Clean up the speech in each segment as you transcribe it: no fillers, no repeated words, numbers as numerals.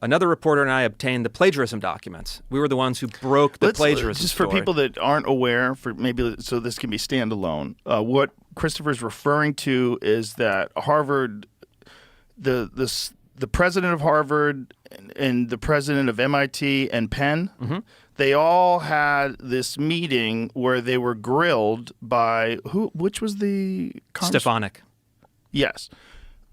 another reporter and I obtained the plagiarism documents. We were the ones who broke the plagiarism just for story. people that aren't aware, so this can be standalone. What Christopher's referring to is that Harvard, the president of Harvard and the president of MIT and Penn, they all had this meeting where they were grilled by which was the Stefanik. Yes,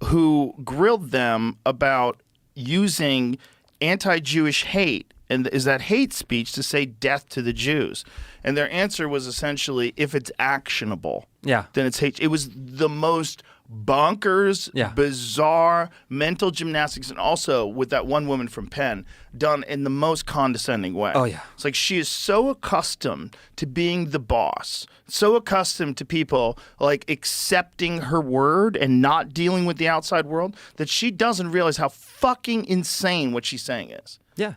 who grilled them about using anti-Jewish hate, and is that hate speech, to say death to the Jews. And their answer was essentially, if it's actionable, then it's hate. It was the most bonkers, bizarre mental gymnastics, and also with that one woman from Penn, done in the most condescending way. Oh, yeah. It's like she is so accustomed to being the boss, so accustomed to people like accepting her word and not dealing with the outside world, that she doesn't realize how fucking insane what she's saying is. Yeah.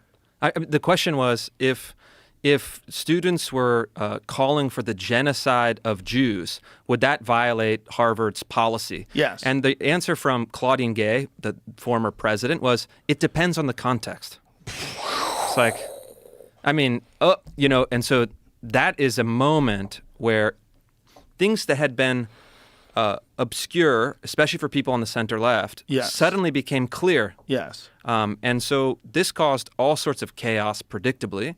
The question was, if students were calling for the genocide of Jews, would that violate Harvard's policy? Yes. And the answer from Claudine Gay, the former president, was, it depends on the context. It's like, I mean, and so that is a moment where things that had been obscure, especially for people on the center left, suddenly became clear. Yes. And so this caused all sorts of chaos, predictably.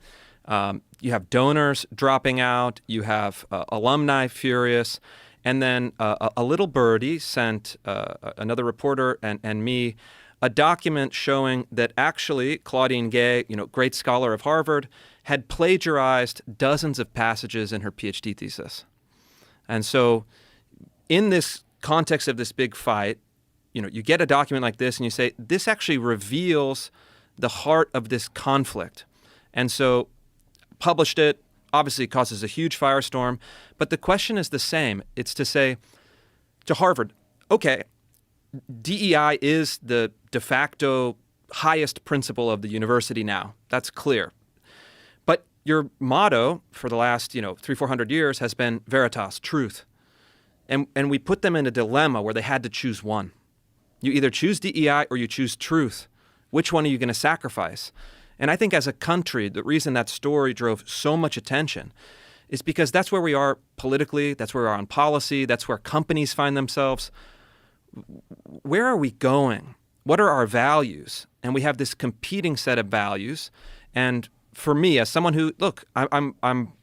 You have donors dropping out. You have alumni furious. And then a little birdie sent another reporter and me a document showing that actually Claudine Gay, great scholar of Harvard, had plagiarized dozens of passages in her PhD thesis. And so in this context of this big fight, you get a document like this and you say, this actually reveals the heart of this conflict. And so published it. Obviously, it causes a huge firestorm. But the question is the same. It's to say to Harvard, okay, DEI is the de facto highest principle of the university now. That's clear. But your motto for the last, 300-400 years has been veritas, truth. And we put them in a dilemma where they had to choose one. You either choose DEI or you choose truth. Which one are you going to sacrifice? And I think as a country, the reason that story drove so much attention is because that's where we are politically, that's where we are on policy, that's where companies find themselves. Where are we going? What are our values? And we have this competing set of values. And for me, as someone who, look, I'm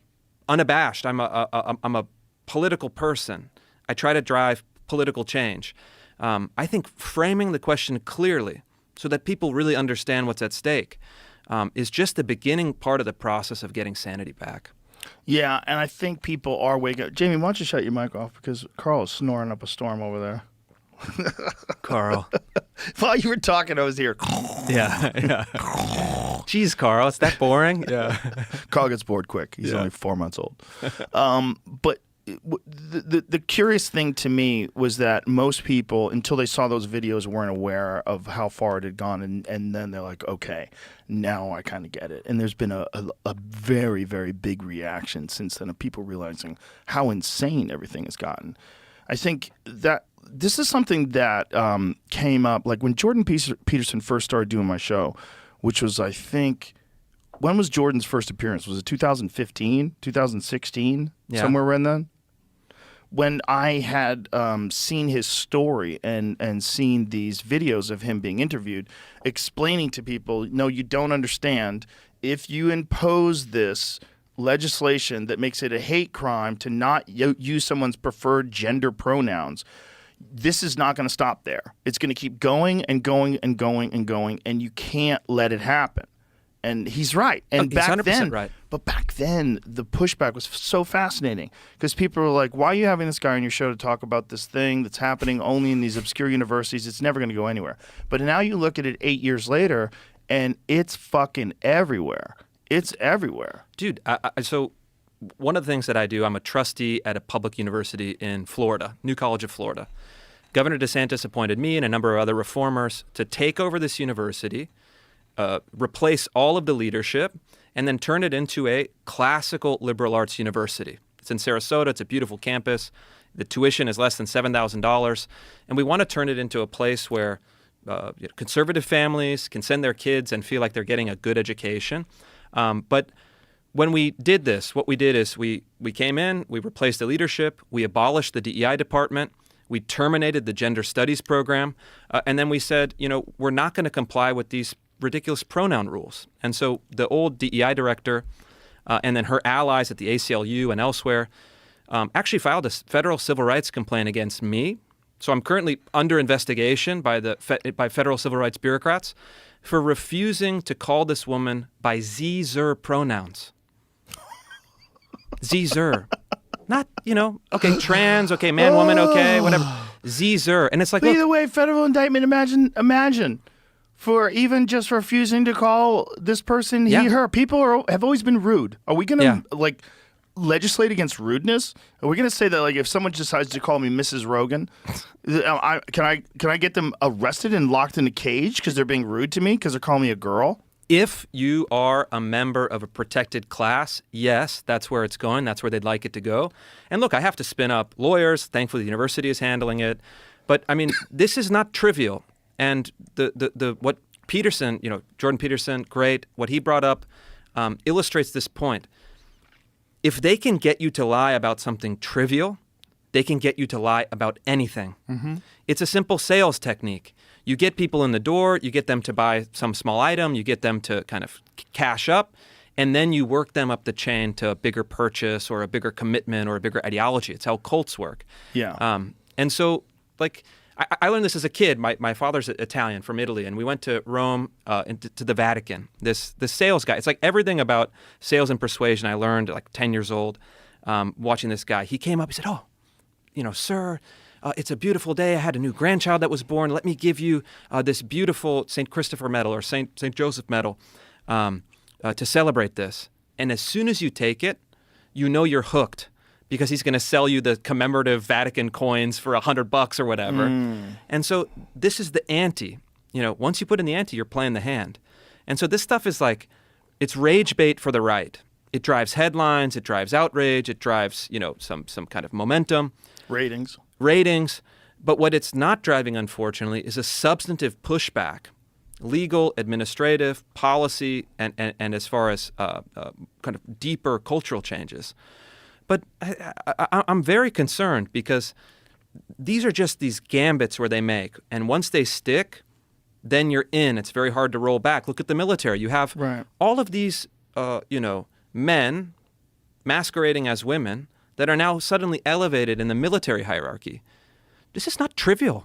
unabashed. I'm a political person. I try to drive political change. I think framing the question clearly so that people really understand what's at stake is just the beginning part of the process of getting sanity back. Yeah, and I think people are waking up. Jamie, why don't you shut your mic off, because Carl is snoring up a storm over there. Carl. While you were talking, I was here. Yeah. Jeez, Carl, it's that boring? Yeah. Carl gets bored quick. He's only 4 months old. But the curious thing to me was that most people, until they saw those videos, weren't aware of how far it had gone. And then they're like, okay, now I kind of get it. And there's been a very, very big reaction since then of people realizing how insane everything has gotten. I think that this is something that came up, like when Jordan Peterson first started doing my show, which was, I think, when was Jordan's first appearance? Was it 2015, 2016, somewhere around then? When I had seen his story and seen these videos of him being interviewed, explaining to people, no, you don't understand. If you impose this legislation that makes it a hate crime to not use someone's preferred gender pronouns, this is not going to stop there. It's going to keep going and going and going and going, and you can't let it happen. And he's right. And he's back 100% then, right. But back then, the pushback was so fascinating because people were like, why are you having this guy on your show to talk about this thing that's happening only in these obscure universities? It's never going to go anywhere. But now you look at it 8 years later, and it's fucking everywhere. It's everywhere. Dude, so one of the things that I do, I'm a trustee at a public university in Florida, New College of Florida. Governor DeSantis appointed me and a number of other reformers to take over this university, replace all of the leadership, and then turn it into a classical liberal arts university. It's in Sarasota. It's a beautiful campus. The tuition is less than $7,000. And we want to turn it into a place where conservative families can send their kids and feel like they're getting a good education. But when we did this, what we did is we came in, we replaced the leadership, we abolished the DEI department, we terminated the gender studies program, and then we said, we're not going to comply with these ridiculous pronoun rules. And so the old DEI director and then her allies at the ACLU and elsewhere actually filed a federal civil rights complaint against me. So I'm currently under investigation by by federal civil rights bureaucrats for refusing to call this woman by ze/zer pronouns. Ze/zer. Not, okay, trans, okay, man, woman, okay, whatever. Ze/zer. And it's like, Either way, federal indictment, imagine, for even just refusing to call this person he, her. People have always been rude. Are we going to, legislate against rudeness? Are we going to say that, if someone decides to call me Mrs. Rogan, can I get them arrested and locked in a cage because they're being rude to me because they're calling me a girl? If you are a member of a protected class, yes, that's where it's going. That's where they'd like it to go. And look, I have to spin up lawyers. Thankfully, the university is handling it. But, I mean, this is not trivial. And what Peterson, Jordan Peterson, great, what he brought up illustrates this point. If they can get you to lie about something trivial, they can get you to lie about anything. Mm-hmm. It's a simple sales technique. You get people in the door, you get them to buy some small item, you get them to kind of cash up, and then you work them up the chain to a bigger purchase or a bigger commitment or a bigger ideology. It's how cults work. Yeah. And so, I learned this as a kid. My father's Italian from Italy, and we went to Rome to the Vatican. This sales guy. It's like everything about sales and persuasion I learned at 10 years old watching this guy. He came up, he said, sir, it's a beautiful day. I had a new grandchild that was born. Let me give you this beautiful St. Christopher medal or St. Joseph medal to celebrate this. And as soon as you take it, you're hooked because he's going to sell you the commemorative Vatican coins for $100 or whatever. And so this is the ante. Once you put in the ante, you're playing the hand. And so this stuff is it's rage bait for the right. It drives headlines. It drives outrage. It drives, some kind of momentum. Ratings. But what it's not driving, unfortunately, is a substantive pushback, legal, administrative, policy, and as far as kind of deeper cultural changes. But I'm very concerned because these are just these gambits where they make. And once they stick, then you're in. It's very hard to roll back. Look at the military. You have all of these, men masquerading as women that are now suddenly elevated in the military hierarchy. This is not trivial.